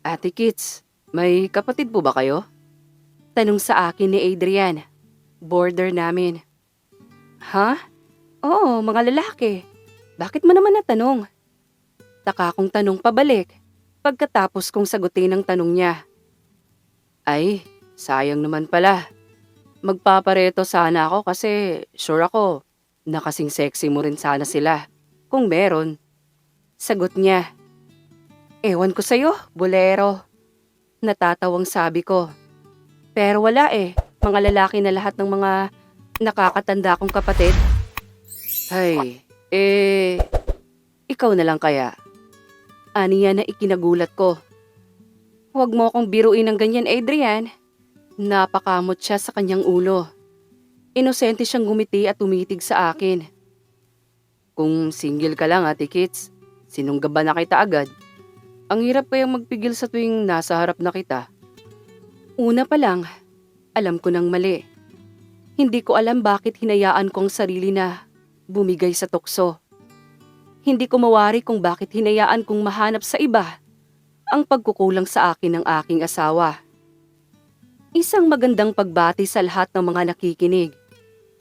Ate Kits, may kapatid po ba kayo? Tanong sa akin ni Adrian. Border namin. Ha? Oo, mga lalaki. Bakit mo naman natanong? Taka kong tanong pabalik pagkatapos kong sagutin ang tanong niya. Ay, sayang naman pala. Magpapareto sana ako kasi sure ako na kasing sexy mo rin sana sila. Kung meron. Sagot niya. Ewan ko sa'yo, bolero. Natatawang sabi ko. Pero wala eh, mga lalaki na lahat ng mga nakakatanda kong kapatid. Hay, ikaw na lang kaya? Aniya na ikinagulat ko. Huwag mo akong biruin ng ganyan, Adrian. Napakamot siya sa kanyang ulo. Inosente siyang gumiti at tumitig sa akin. Kung single ka lang, Ate Kits, sinunggaba na kita agad. Ang hirap kayang magpigil sa tuwing nasa harap na kita. Una pa lang, alam ko nang mali. Hindi ko alam bakit hinayaan ko ang sarili na bumigay sa tukso. Hindi ko mawari kung bakit hinayaan kong mahanap sa iba ang pagkukulang sa akin ng aking asawa. Isang magandang pagbati sa lahat ng mga nakikinig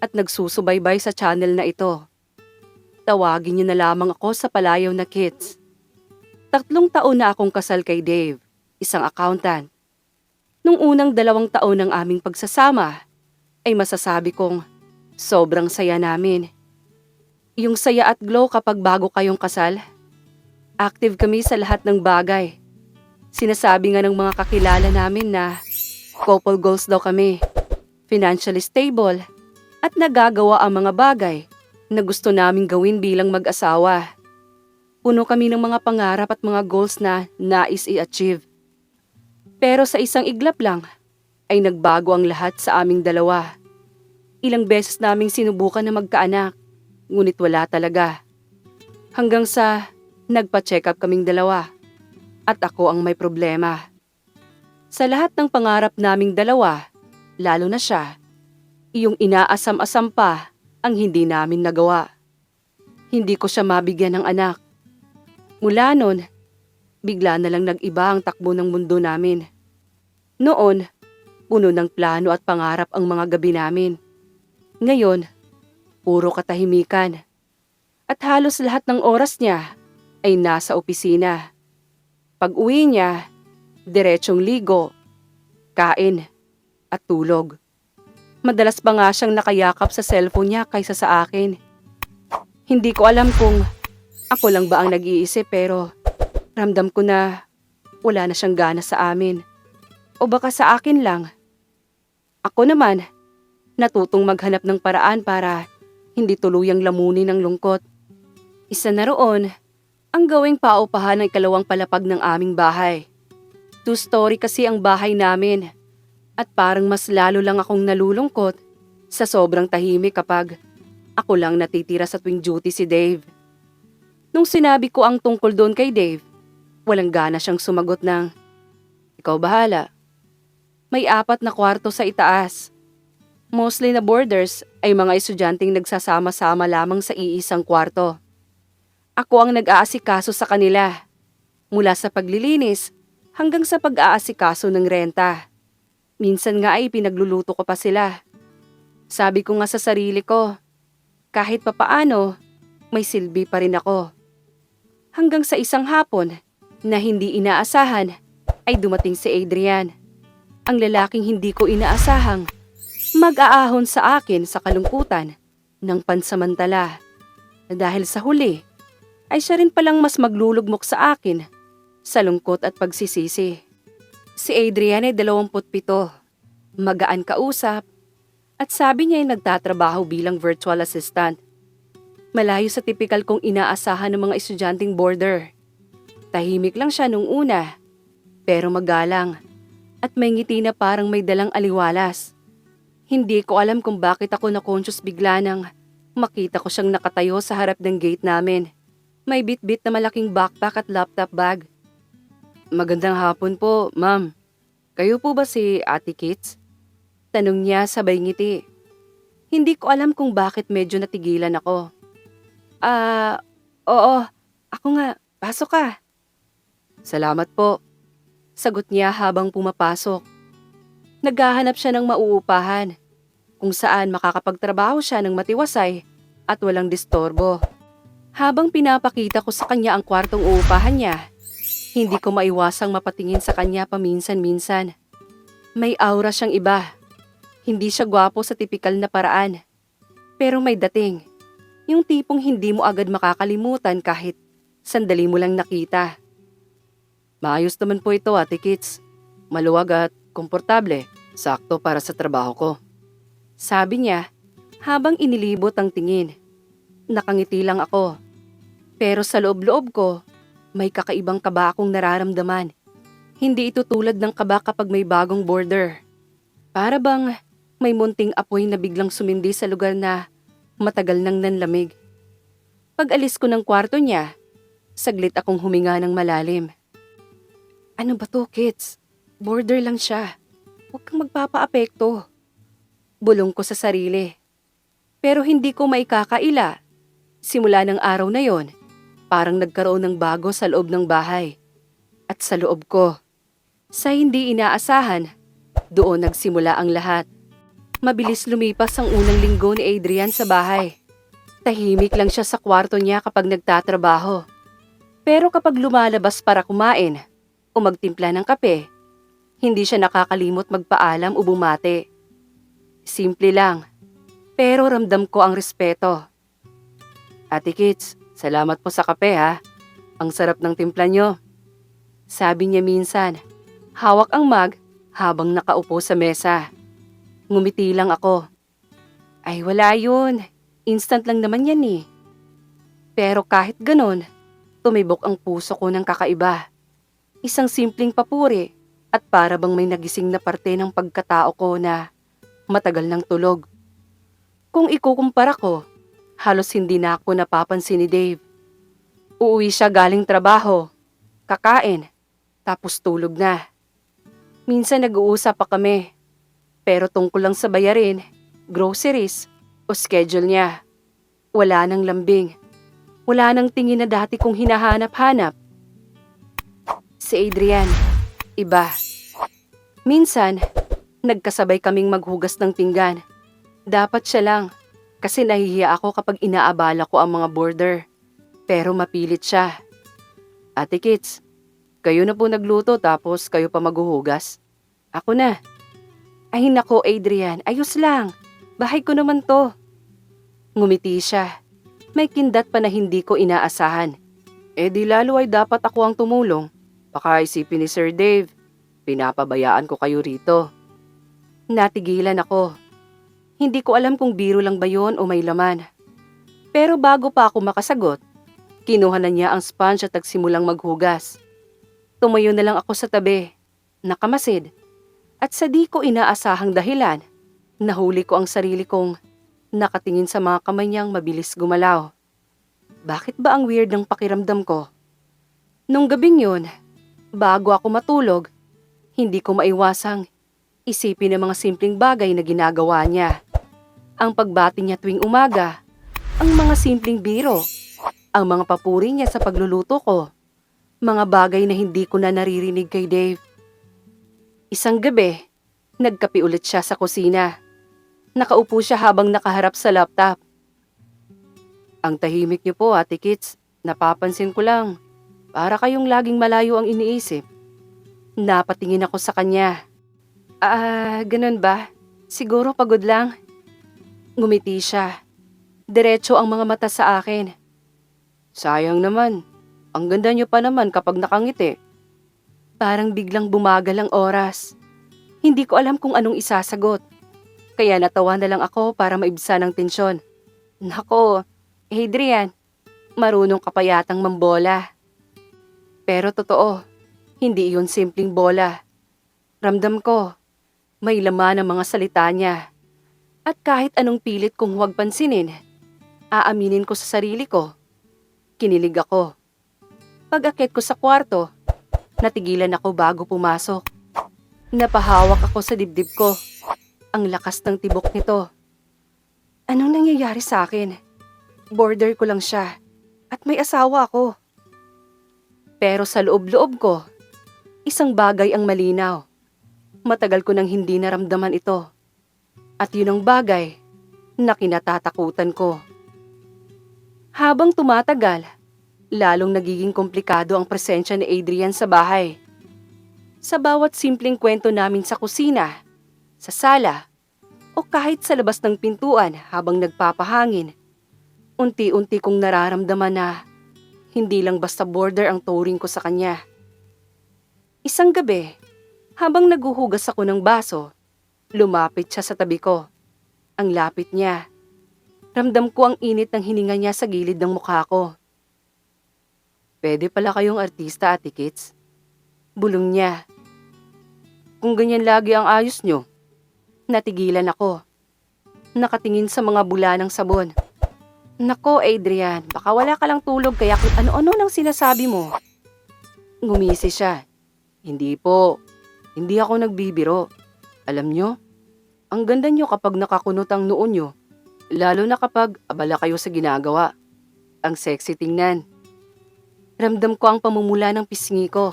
at nagsusubaybay sa channel na ito. Tawagin niyo na lamang ako sa Palayaw na Kits. 3 taon na akong kasal kay Dave, isang accountant. Nung unang 2 taon ng aming pagsasama, ay masasabi kong sobrang saya namin. Yung saya at glow kapag bago kayong kasal. Active kami sa lahat ng bagay. Sinasabi nga ng mga kakilala namin na couple goals daw kami, financially stable, at nagagawa ang mga bagay na gusto naming gawin bilang mag-asawa. Puno kami ng mga pangarap at mga goals na nais i-achieve. Pero sa isang iglap lang, ay nagbago ang lahat sa aming dalawa. Ilang beses naming sinubukan na magkaanak, ngunit wala talaga. Hanggang sa nagpa-check up kaming dalawa, at ako ang may problema. Sa lahat ng pangarap naming dalawa, lalo na siya, iyong inaasam-asam pa ang hindi namin nagawa. Hindi ko siya mabigyan ng anak. Mula nun, bigla na lang nag-iba ang takbo ng mundo namin. Noon, puno ng plano at pangarap ang mga gabi namin. Ngayon, puro katahimikan. At halos lahat ng oras niya ay nasa opisina. Pag-uwi niya, diretsong ligo, kain, at tulog. Madalas pa nga siyang nakayakap sa cellphone niya kaysa sa akin. Hindi ko alam kung ako lang ba ang nag-iisip pero ramdam ko na wala na siyang gana sa amin. O baka sa akin lang. Ako naman, natutong maghanap ng paraan para hindi tuluyang lamunin ng lungkot. Isa na roon, ang gawing paupahan ng 2 palapag ng aming bahay. 2-story kasi ang bahay namin at parang mas lalo lang akong nalulungkot sa sobrang tahimik kapag ako lang natitira sa tuwing duty si Dave. Nung sinabi ko ang tungkol doon kay Dave, walang gana siyang sumagot ng, "Ikaw bahala." May 4 na kwarto sa itaas. Mostly na boarders ay mga estudyanteng nagsasama-sama lamang sa iisang kwarto. Ako ang nag-aasikaso sa kanila, mula sa paglilinis hanggang sa pag-aasikaso ng renta. Minsan nga ay pinagluluto ko pa sila. Sabi ko nga sa sarili ko, kahit papaano, may silbi pa rin ako. Hanggang sa isang hapon na hindi inaasahan ay dumating si Adrian. Ang lalaking hindi ko inaasahang mag-aahon sa akin sa kalungkutan ng pansamantala. Dahil sa huli, ay siya rin palang mas maglulugmok sa akin sa lungkot at pagsisisi. Si Adrian ay 27, magaan kausap, at sabi niya ay nagtatrabaho bilang virtual assistant. Malayo sa tipikal kong inaasahan ng mga estudyanteng border. Tahimik lang siya nung una, pero magalang, at may ngiti na parang may dalang aliwalas. Hindi ko alam kung bakit ako na-conscious bigla nang makita ko siyang nakatayo sa harap ng gate namin. May bit-bit na malaking backpack at laptop bag. "Magandang hapon po, ma'am. Kayo po ba si Ate Kits?" Tanong niya sabay ngiti. Hindi ko alam kung bakit medyo natigilan ako. Oo, ako nga. Pasok ka." "Salamat po." Sagot niya habang pumapasok. Naghahanap siya ng mauupahan, kung saan makakapagtrabaho siya ng matiwasay at walang distorbo. Habang pinapakita ko sa kanya ang kwartong uupahan niya, hindi ko maiwasang mapatingin sa kanya paminsan-minsan. May aura siyang iba. Hindi siya gwapo sa tipikal na paraan. Pero may dating. Yung tipong hindi mo agad makakalimutan kahit sandali mo lang nakita. Maayos naman po ito, Ate Kits. Maluwag at komportable. Sakto para sa trabaho ko. Sabi niya habang inilibot ang tingin. Nakangiti lang ako. Pero sa loob-loob ko, may kakaibang kaba akong nararamdaman. Hindi ito tulad ng kaba kapag may bagong border. Para bang may munting apoy na biglang sumindi sa lugar na matagal nang nanlamig. Pag alis ko ng kwarto niya, saglit akong huminga ng malalim. Ano ba to, Kits? Border lang siya. Huwag kang magpapaapekto. Bulong ko sa sarili. Pero hindi ko maikakaila. Simula ng araw na yon, parang nagkaroon ng bago sa loob ng bahay. At sa loob ko. Sa hindi inaasahan, doon nagsimula ang lahat. Mabilis lumipas ang unang linggo ni Adrian sa bahay. Tahimik lang siya sa kwarto niya kapag nagtatrabaho. Pero kapag lumalabas para kumain o magtimpla ng kape, hindi siya nakakalimot magpaalam o bumati. Simple lang, pero ramdam ko ang respeto. Ate Kits, salamat po sa kape ha. Ang sarap ng timpla nyo. Sabi niya minsan, hawak ang mug habang nakaupo sa mesa. Ngumiti lang ako. Ay wala yun, instant lang naman yan eh. Pero kahit ganon, tumibok ang puso ko ng kakaiba. Isang simpleng papuri. At para bang may nagising na parte ng pagkatao ko na matagal ng tulog. Kung ikukumpara ko, halos hindi na ako napapansin ni Dave. Uuwi siya galing trabaho, kakain, tapos tulog na. Minsan nag-uusap pa kami, pero tungkol lang sa bayarin, groceries, o schedule niya. Wala nang lambing. Wala nang tingin na dati kong hinahanap-hanap. Si Adrian. Iba. Minsan, nagkasabay kaming maghugas ng pinggan. Dapat siya lang, kasi nahihiya ako kapag inaabala ko ang mga border. Pero mapilit siya. Ate Kits, kayo na po nagluto tapos kayo pa maghuhugas? Ako na. Ay nako Adrian, ayos lang. Bahay ko naman to. Ngumiti siya. May kindat pa na hindi ko inaasahan. Di lalo ay dapat ako ang tumulong. Baka isipin ni Sir Dave, pinapabayaan ko kayo rito. Natigilan ako. Hindi ko alam kung biro lang ba yon o may laman. Pero bago pa ako makasagot, kinuha na niya ang sponge at nagsimulang maghugas. Tumayo na lang ako sa tabi, nakamasid. At sa di ko inaasahang dahilan, nahuli ko ang sarili kong nakatingin sa mga kamay niyang mabilis gumalaw. Bakit ba ang weird ng pakiramdam ko? Nung gabing yun, bago ako matulog, hindi ko maiwasang isipin ang mga simpleng bagay na ginagawa niya. Ang pagbati niya tuwing umaga, ang mga simpleng biro, ang mga papuri niya sa pagluluto ko, mga bagay na hindi ko na naririnig kay Dave. Isang gabi, nagkape ulit siya sa kusina. Nakaupo siya habang nakaharap sa laptop. Ang tahimik niyo po, Ate Kits. Napapansin ko lang. Para kayong laging malayo ang iniisip. Napatingin ako sa kanya. Ganun ba? Siguro pagod lang. Ngumiti siya. Diretso ang mga mata sa akin. Sayang naman. Ang ganda niyo pa naman kapag nakangiti. Parang biglang bumagal ang oras. Hindi ko alam kung anong isasagot. Kaya natawa na lang ako para maibsan ang tensyon. Nako, Adrian, marunong ka pa yatang mambola. Pero totoo, hindi iyon simpleng bola. Ramdam ko, may laman ang mga salita niya. At kahit anong pilit kong huwag pansinin, aaminin ko sa sarili ko. Kinilig ako. Pag-akit ko sa kwarto, natigilan ako bago pumasok. Napahawak ako sa dibdib ko. Ang lakas ng tibok nito. Anong nangyayari sa akin? Border ko lang siya. At may asawa ako. Pero sa loob-loob ko, Isang bagay ang malinaw. Matagal ko nang hindi naramdaman ito. At yun ang bagay na kinatatakutan ko. Habang tumatagal, lalong nagiging komplikado ang presensya ni Adrian sa bahay. Sa bawat simpleng kwento namin sa kusina, sa sala, o kahit sa labas ng pintuan habang nagpapahangin, unti-unti kong nararamdaman na hindi lang basta border ang turing ko sa kanya. Isang gabi, habang naguhugas ako ng baso, lumapit siya sa tabi ko. Ang lapit niya. Ramdam ko ang init ng hininga niya sa gilid ng mukha ko. Pwede pala kayong artista, Ate Kits. Bulong niya. Kung ganyan lagi ang ayos nyo. Natigilan ako. Nakatingin sa mga bula ng sabon. Nako, Adrian, baka wala ka lang tulog kaya kung ano-ano nang sinasabi mo. Ngumisi siya. Hindi po. Hindi ako nagbibiro. Alam nyo, ang ganda nyo kapag nakakunot ang noo nyo. Lalo na kapag abala kayo sa ginagawa. Ang sexy tingnan. Ramdam ko ang pamumula ng pisngi ko.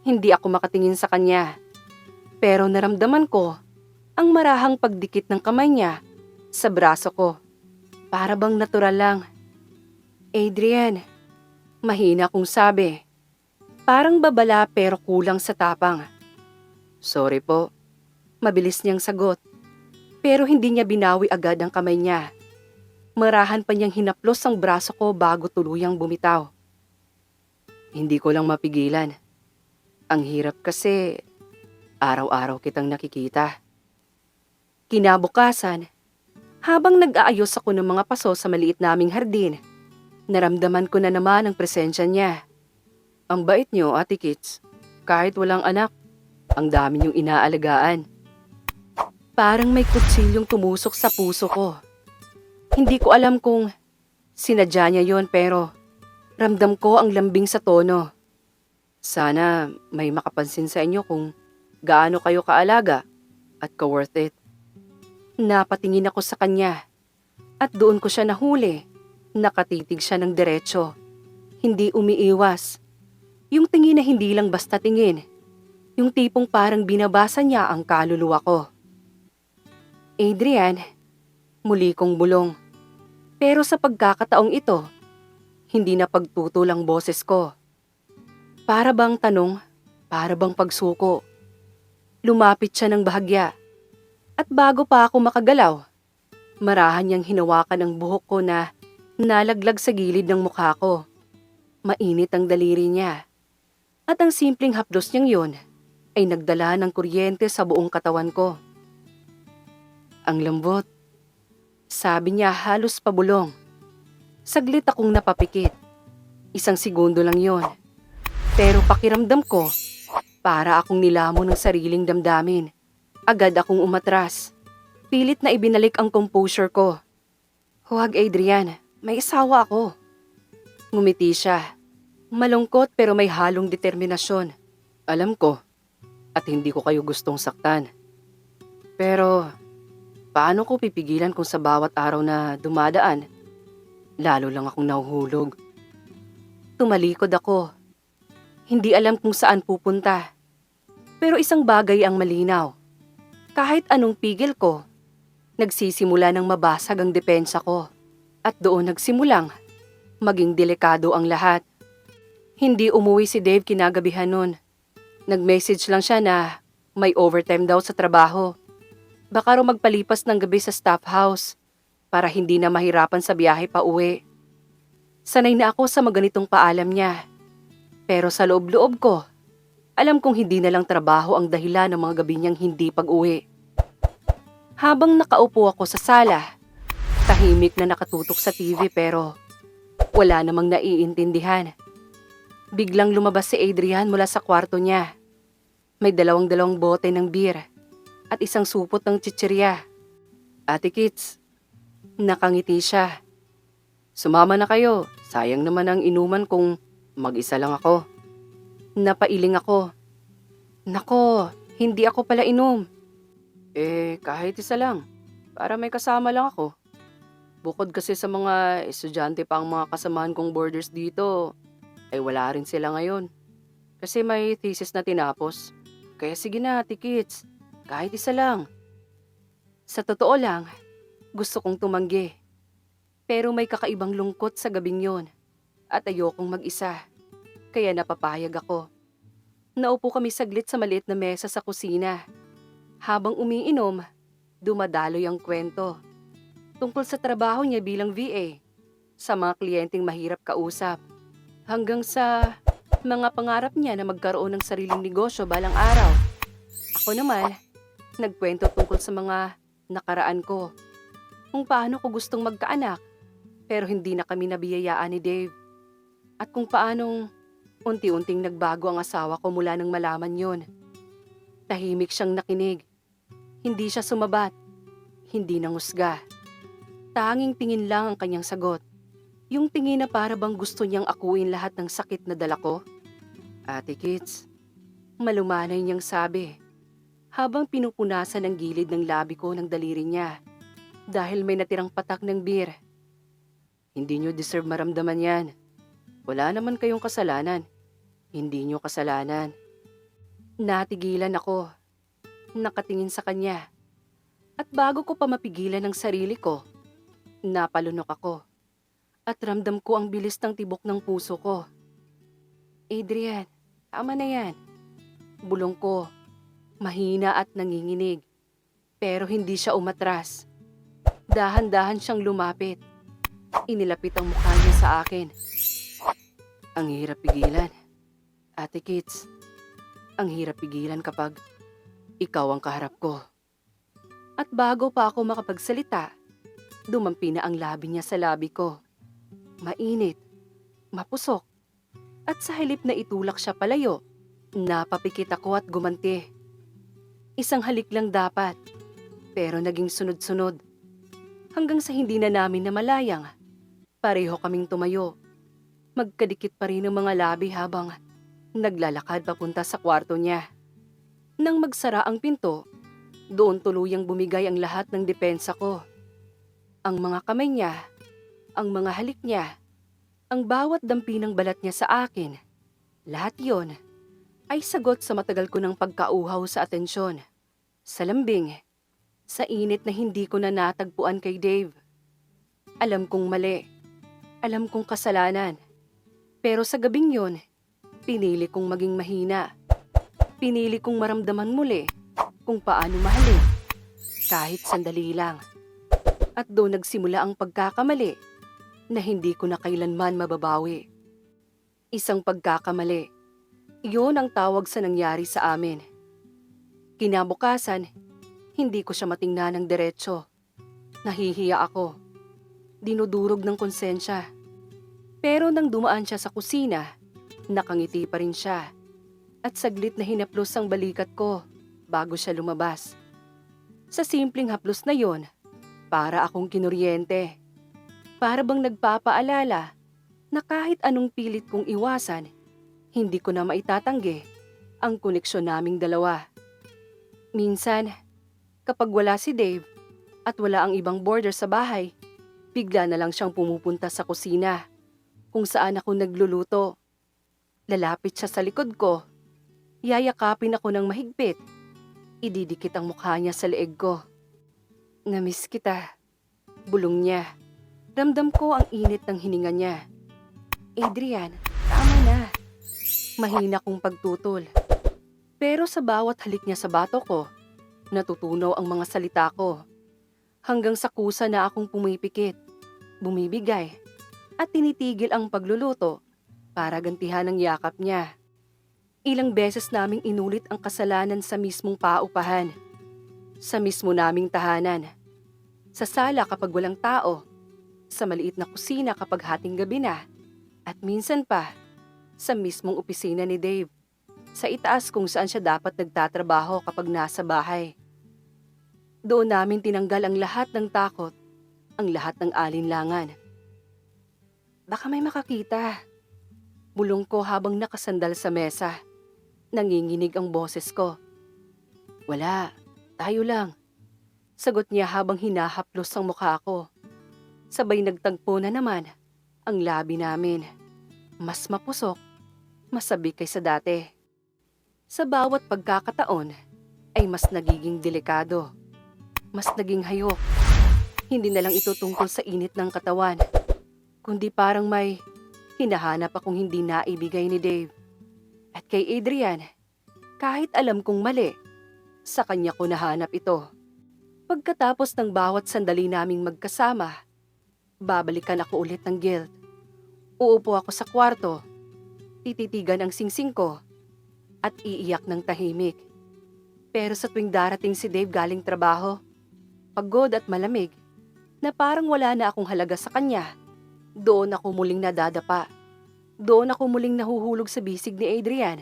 Hindi ako makatingin sa kanya. Pero naramdaman ko ang marahang pagdikit ng kamay niya sa braso ko. Para bang natural lang. Adrian, mahina kong sabi. Parang babala pero kulang sa tapang. Sorry po. Mabilis niyang sagot. Pero hindi niya binawi agad ang kamay niya. Marahan pa niyang hinaplos ang braso ko bago tuluyang bumitaw. Hindi ko lang mapigilan. Ang hirap kasi araw-araw kitang nakikita. Kinabukasan, habang nag-aayos ako ng mga paso sa maliit naming hardin, naramdaman ko na naman ang presensya niya. Ang bait niyo, Ate Kits. Kahit walang anak, ang dami niyong inaalagaan. Parang may kutsilyong tumusok sa puso ko. Hindi ko alam kung sinadya niya yon pero ramdam ko ang lambing sa tono. Sana may makapansin sa inyo kung gaano kayo kaalaga at ka-worth it. Napatingin ako sa kanya at doon ko siya nahuli. Nakatitig siya ng diretso. Hindi umiiwas. Yung tingin na hindi lang basta tingin. Yung tipong parang binabasa niya ang kaluluwa ko. Adrian, muli kong bulong. Pero sa pagkakataong ito, hindi na pagtutol ang boses ko. Para bang tanong, para bang pagsuko. Lumapit siya ng bahagya. At bago pa ako makagalaw, marahan niyang hinawakan ang buhok ko na nalaglag sa gilid ng mukha ko. Mainit ang daliri niya. At ang simpleng hapdos niyang yun ay nagdala ng kuryente sa buong katawan ko. Ang lambot. Sabi niya halos pabulong. Saglit akong napapikit. Isang segundo lang yon. Pero pakiramdam ko, para akong nilamon ng sariling damdamin. Agad akong umatras. Pilit na ibinalik ang composure ko. Huwag, Adrian. May asawa ako. Ngumiti siya. Malungkot pero may halong determinasyon. Alam ko. At hindi ko kayo gustong saktan. Pero paano ko pipigilan kung sa bawat araw na dumadaan, lalo lang akong nahuhulog? Tumalikod ako. Hindi alam kung saan pupunta. Pero isang bagay ang malinaw. Kahit anong pigil ko, nagsisimula ng mabasag ang depensa ko. At doon nagsimulang maging delikado ang lahat. Hindi umuwi si Dave kinagabihan nun. Nag-message lang siya na may overtime daw sa trabaho. Baka raw magpalipas ng gabi sa staff house para hindi na mahirapan sa biyahe pa uwi. Sanay na ako sa maganitong paalam niya. Pero sa loob-loob ko, alam kong hindi na lang trabaho ang dahilan ng mga gabi niyang hindi pag-uwi. Habang nakaupo ako sa sala, tahimik na nakatutok sa TV pero wala namang naiintindihan. Biglang lumabas si Adrian mula sa kwarto niya. May dalawang bote ng beer at isang supot ng chichirya. Ate Kits, nakangiti siya. Sumama na kayo, sayang naman ang inuman kung mag-isa lang ako. Napailing ako. Nako, hindi ako pala inom. Kahit isa lang, para may kasama lang ako. Bukod kasi sa mga estudyante pa ang mga kasamahan kong boarders dito, ay wala rin sila ngayon. Kasi may thesis na tinapos. Kaya sige na, tikits. Kahit isa lang. Sa totoo lang, gusto kong tumanggi. Pero may kakaibang lungkot sa gabing yon. At ayokong mag-isa. Kaya napapayag ako. Naupo kami saglit sa maliit na mesa sa kusina. Habang umiinom, dumadaloy ang kwento. Tungkol sa trabaho niya bilang VA. Sa mga kliyenteng mahirap kausap. Hanggang sa mga pangarap niya na magkaroon ng sariling negosyo balang araw. Ako naman, nagkwento tungkol sa mga nakaraan ko. Kung paano ko gustong magkaanak, pero hindi na kami nabiyayaan ni Dave. At kung paanong unti-unting nagbago ang asawa ko mula nang malaman yon. Tahimik siyang nakinig. Hindi siya sumabat. Hindi nangusga. Tanging tingin lang ang kanyang sagot. Yung tingin na para bang gusto niyang akuin lahat ng sakit na dala ko. Ate Kits, malumanay niyang sabi. Habang pinupunasan ang gilid ng labi ko ng daliri niya. Dahil may natirang patak ng beer. Hindi niyo deserve maramdaman yan. Wala naman kayong kasalanan. Hindi niyo kasalanan. Natigilan ako. Nakatingin sa kanya. At bago ko pa mapigilan ang sarili ko, napalunok ako. At ramdam ko ang bilis ng tibok ng puso ko. Adrian, tama na yan. Bulong ko, mahina at nanginginig. Pero hindi siya umatras. Dahan-dahan siyang lumapit. Inilapit ang mukha niya sa akin. Ang hirap pigilan. Ate Kits, ang hirap pigilan kapag ikaw ang kaharap ko. At bago pa ako makapagsalita, dumampi na ang labi niya sa labi ko. Mainit, mapusok, at sa halip na itulak siya palayo, napapikit ako at gumanti. Isang halik lang dapat, pero naging sunod-sunod. Hanggang sa hindi na namin namalayang, pareho kaming tumayo. Magkadikit pa rin ang mga labi habang naglalakad papunta sa kwarto niya. Nang magsara ang pinto, doon tuluyang bumigay ang lahat ng depensa ko. Ang mga kamay niya, ang mga halik niya, ang bawat dampi ng balat niya sa akin. Lahat yon ay sagot sa matagal ko ng pagkauhaw sa atensyon. Sa lambing, sa init na hindi ko na natagpuan kay Dave. Alam kong mali, alam kong kasalanan. Pero sa gabing yon, pinili kong maging mahina. Pinili kong maramdaman muli kung paano mahalin, kahit sandali lang. At doon nagsimula ang pagkakamali na hindi ko na kailanman mababawi. Isang pagkakamali. Iyon ang tawag sa nangyari sa amin. Kinabukasan, hindi ko siya matingnan ng diretsyo. Nahihiya ako. Dinudurog ng konsensya. Pero nang dumaan siya sa kusina, nakangiti pa rin siya. At saglit na hinaplos ang balikat ko bago siya lumabas. Sa simpleng haplos na yon, para akong kinuryente. Para bang nagpapaalala na kahit anong pilit kong iwasan, hindi ko na maitatanggi ang koneksyon naming dalawa. Minsan, kapag wala si Dave at wala ang ibang boarder sa bahay, bigla na lang siyang pumupunta sa kusina kung saan ako nagluluto. Lalapit siya sa likod ko, yayakapin ako ng mahigpit, ididikit ang mukha niya sa leeg ko. Namiss kita, bulong niya. Ramdam ko ang init ng hininga niya. Adrian, tama na. Mahina kong pagtutol. Pero sa bawat halik niya sa bato ko, natutunaw ang mga salita ko. Hanggang sa kusa na akong pumipikit, bumibigay, at tinitigil ang pagluluto para gantihan ang yakap niya. Ilang beses naming inulit ang kasalanan sa mismong paupahan. Sa mismo naming tahanan. Sa sala kapag walang tao. Sa maliit na kusina kapag hating gabi na. At minsan pa, sa mismong opisina ni Dave. Sa itaas kung saan siya dapat nagtatrabaho kapag nasa bahay. Doon namin tinanggal ang lahat ng takot, ang lahat ng alinlangan. Baka may makakita. Bulong ko habang nakasandal sa mesa. Nanginginig ang boses ko. Wala, tayo lang. Sagot niya habang hinahaplos ang mukha ko. Sabay nagtagpo na naman ang labi namin. Mas mapusok, masabi kaysa dati. Sa bawat pagkakataon ay mas nagiging delikado, mas naging hayok. Hindi na lang ito tungkol sa init ng katawan, kundi parang may hinahanap akong hindi naibigay ni Dave. At kay Adrian, kahit alam kong mali, sa kanya ko nahanap ito. Pagkatapos ng bawat sandali naming magkasama, babalikan ako ulit ng guilt. Uupo ako sa kwarto, tititigan ang singsing ko, at iiyak ng tahimik. Pero sa tuwing darating si Dave galing trabaho, pagod at malamig, na parang wala na akong halaga sa kanya, doon ako muling nadadapa. Doon ako muling nahuhulog sa bisig ni Adrian.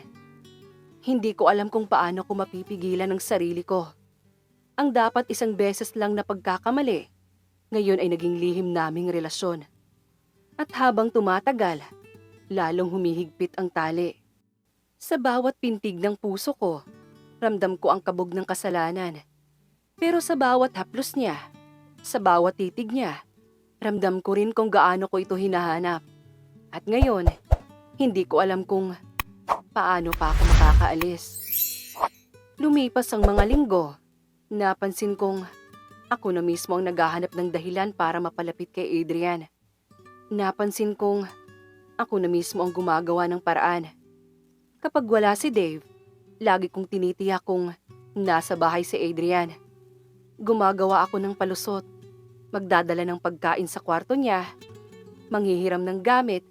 Hindi ko alam kung paano ko mapipigilan ang sarili ko. Ang dapat isang beses lang na pagkakamali, ngayon ay naging lihim naming relasyon. At habang tumatagal, lalong humihigpit ang tali. Sa bawat pintig ng puso ko, ramdam ko ang kabog ng kasalanan. Pero sa bawat haplos niya, sa bawat titig niya, ramdam ko rin kung gaano ko ito hinahanap. At ngayon, hindi ko alam kung paano pa ako makakaalis. Lumipas ang mga linggo, napansin kong ako na mismo ang naghahanap ng dahilan para mapalapit kay Adrian. Napansin kong ako na mismo ang gumagawa ng paraan. Kapag wala si Dave, lagi kong tinitiyak kung nasa bahay si Adrian. Gumagawa ako ng palusot, magdadala ng pagkain sa kwarto niya, manghihiram ng gamit,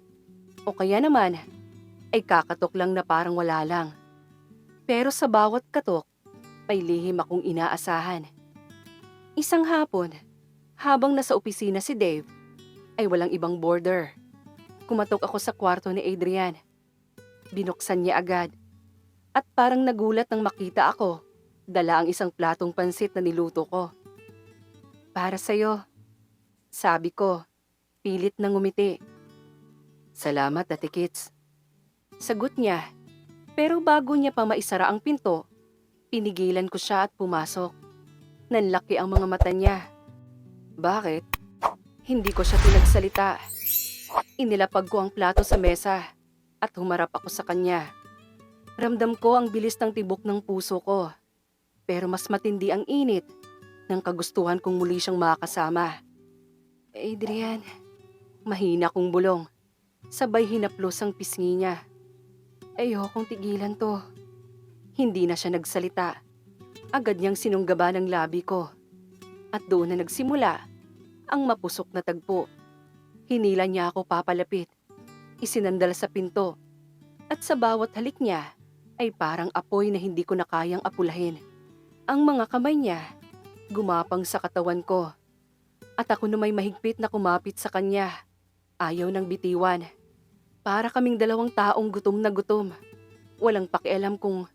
o kaya naman ay kakatok lang na parang wala lang. Pero sa bawat katok, may lihim akong inaasahan. Isang hapon, habang nasa opisina si Dave, ay walang ibang boarder. Kumatok ako sa kwarto ni Adrian. Binuksan niya agad. At parang nagulat nang makita ako, dala ang isang platong pansit na niluto ko. Para sa'yo, sabi ko, pilit na ngumiti. Salamat, Ate Kits. Sagot niya, pero bago niya pa maisara ang pinto, pinigilan ko siya at pumasok. Nanlaki ang mga mata niya. Bakit? Hindi ko siya pinagsalita. Inilapag ko ang plato sa mesa at humarap ako sa kanya. Ramdam ko ang bilis ng tibok ng puso ko, pero mas matindi ang init ng kagustuhan kong muli siyang makasama. Adrian, mahina kong bulong. Sabay hinaplos ang pisngi niya. Ayokong tigilan to. Hindi na siya nagsalita. Agad niyang sinunggaba ng labi ko. At doon na nagsimula ang mapusok na tagpo. Hinila niya ako papalapit. Isinandal sa pinto. At sa bawat halik niya ay parang apoy na hindi ko na kayang apulahin. Ang mga kamay niya gumapang sa katawan ko. At ako na may mahigpit na kumapit sa kanya. Ayaw ng bitiwan. Para kaming dalawang taong gutom na gutom. Walang pakialam kung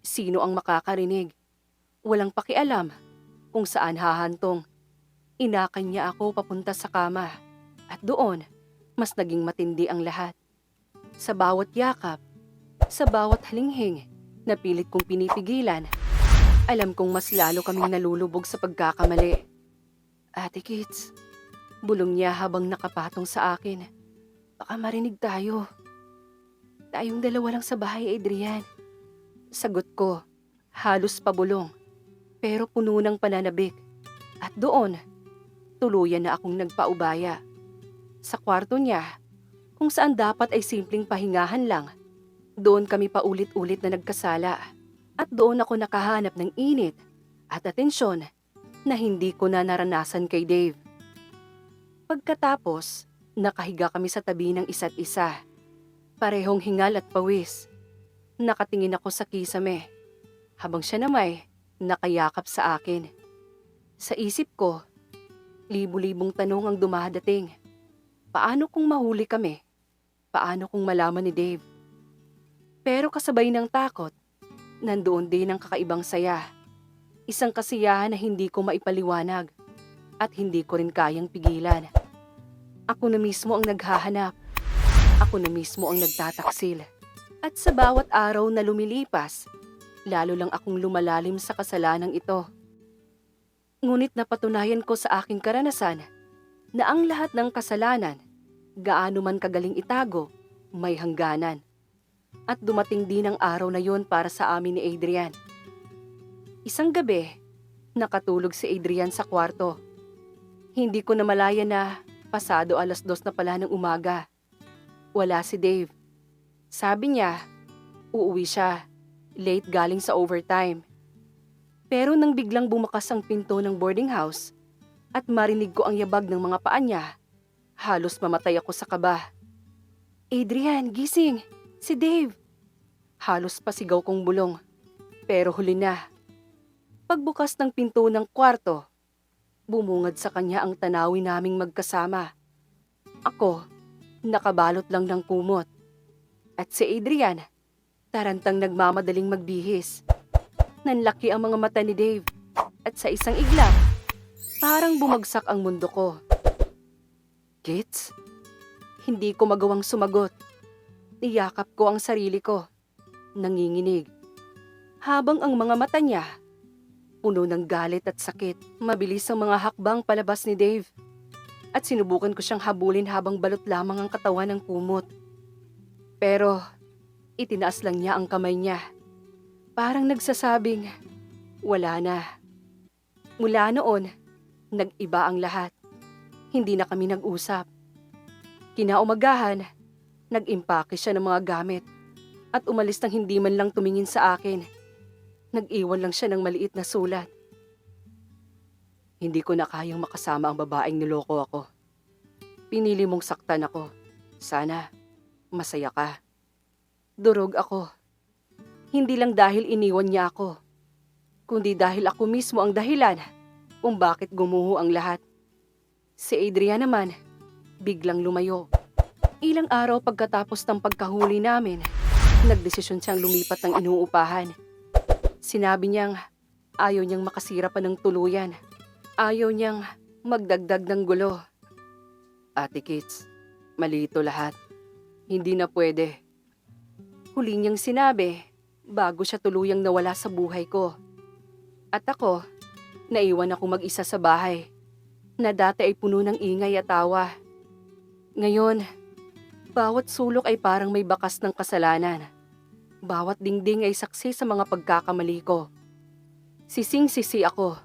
sino ang makakarinig. Walang pakialam kung saan hahantong. Inakan niya ako papunta sa kama. At doon, mas naging matindi ang lahat. Sa bawat yakap, sa bawat halinghing na pilit kong pinipigilan, alam kong mas lalo kaming nalulubog sa pagkakamali. Ate Kits, bulong niya habang nakapatong sa akin. Baka marinig tayo. Tayong dalawa lang sa bahay, Adrian. Sagot ko, halos pabulong, pero puno ng pananabik. At doon, tuluyan na akong nagpaubaya. Sa kwarto niya, kung saan dapat ay simpleng pahingahan lang, doon kami paulit-ulit na nagkasala. At doon ako nakahanap ng init at atensyon na hindi ko na naranasan kay Dave. Pagkatapos, nakahiga kami sa tabi ng isa't isa. Parehong hingal at pawis. Nakatingin ako sa kisame, habang siya namay nakayakap sa akin. Sa isip ko, libu-libong tanong ang dumadating. Paano kung mahuli kami? Paano kung malaman ni Dave? Pero kasabay ng takot, nandoon din ang kakaibang saya. Isang kasiyahan na hindi ko maipaliwanag at hindi ko rin kayang pigilan. Ako na mismo ang naghahanap. Ako na mismo ang nagtataksil. At sa bawat araw na lumilipas, lalo lang akong lumalalim sa kasalanang ito. Ngunit napatunayan ko sa aking karanasan na ang lahat ng kasalanan, gaano man kagaling itago, may hangganan. At dumating din ang araw na yon para sa amin ni Adrian. Isang gabi, nakatulog si Adrian sa kwarto. Hindi ko namalayan na pasado 2:00 na pala ng umaga. Wala si Dave. Sabi niya, uuwi siya, late galing sa overtime. Pero nang biglang bumakas ang pinto ng boarding house at marinig ko ang yabag ng mga paa niya, halos mamatay ako sa kaba. Adrian, gising! Si Dave! Halos pasigaw kong bulong. Pero huli na. Pagbukas ng pinto ng kwarto, bumungad sa kanya ang tanawin naming magkasama. Ako, nakabalot lang ng kumot. At si Adrian, tarantang nagmamadaling magbihis. Nanlaki ang mga mata ni Dave at sa isang iglap, parang bumagsak ang mundo ko. Kits? Hindi ko magawang sumagot. Niyakap ko ang sarili ko. Nanginginig. Habang ang mga mata niya, puno ng galit at sakit, mabilis ang mga hakbang palabas ni Dave. At sinubukan ko siyang habulin habang balot lamang ang katawan ng kumot. Pero, itinaas lang niya ang kamay niya. Parang nagsasabing, wala na. Mula noon, nag-iba ang lahat. Hindi na kami nag-usap. Kinaumagahan, nag-impake siya ng mga gamit at umalis nang hindi man lang tumingin sa akin. Nag-iwan lang siya ng maliit na sulat. Hindi ko na kayang makasama ang babaeng niloko ako. Pinili mong saktan ako. Sana, masaya ka. Durog ako. Hindi lang dahil iniwan niya ako, kundi dahil ako mismo ang dahilan kung bakit gumuho ang lahat. Si Adrian naman, biglang lumayo. Ilang araw pagkatapos ng pagkahuli namin, nagdesisyon siyang lumipat ng inuupahan. Sinabi niyang ayaw niyang makasira pa ng tuluyan. Ayaw niyang magdagdag ng gulo. Ate Kits, mali ito lahat. Hindi na pwede. Huli niyang sinabi bago siya tuluyang nawala sa buhay ko. At ako, naiwan ako mag-isa sa bahay na dati ay puno ng ingay at tawa. Ngayon, bawat sulok ay parang may bakas ng kasalanan. Bawat dingding ay saksi sa mga pagkakamali ko. Sising-sisi ako.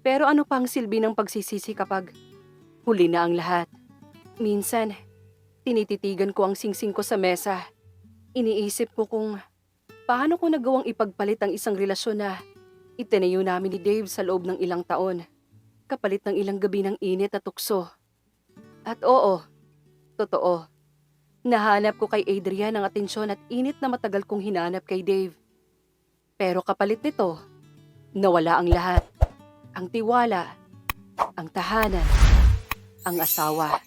Pero ano pa ang silbi ng pagsisisi kapag huli na ang lahat? Minsan, tinititigan ko ang singsing ko sa mesa. Iniisip ko kung paano ko nagawang ipagpalit ang isang relasyon na itinayo namin ni Dave sa loob ng ilang taon. Kapalit ng ilang gabi ng init at tukso. At oo, totoo. Nahanap ko kay Adrian ang atensyon at init na matagal kong hinanap kay Dave. Pero kapalit nito, nawala ang lahat. Ang tiwala, ang tahanan, ang asawa.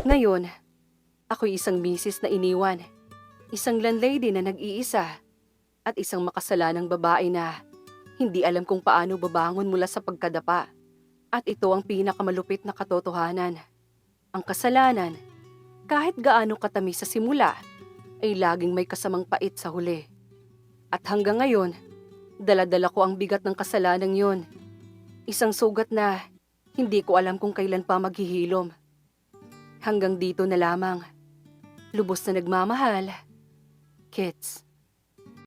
Ngayon, ako'y isang misis na iniwan. Isang landlady na nag-iisa. At isang makasalanang babae na hindi alam kung paano babangon mula sa pagkadapa. At ito ang pinakamalupit na katotohanan. Ang kasalanan, kahit gaano katamis sa simula, ay laging may kasamang pait sa huli. At hanggang ngayon, dala-dala ko ang bigat ng kasalanang yon. Isang sugat na hindi ko alam kung kailan pa maghihilom. Hanggang dito na lamang. Lubos na nagmamahal. Kits.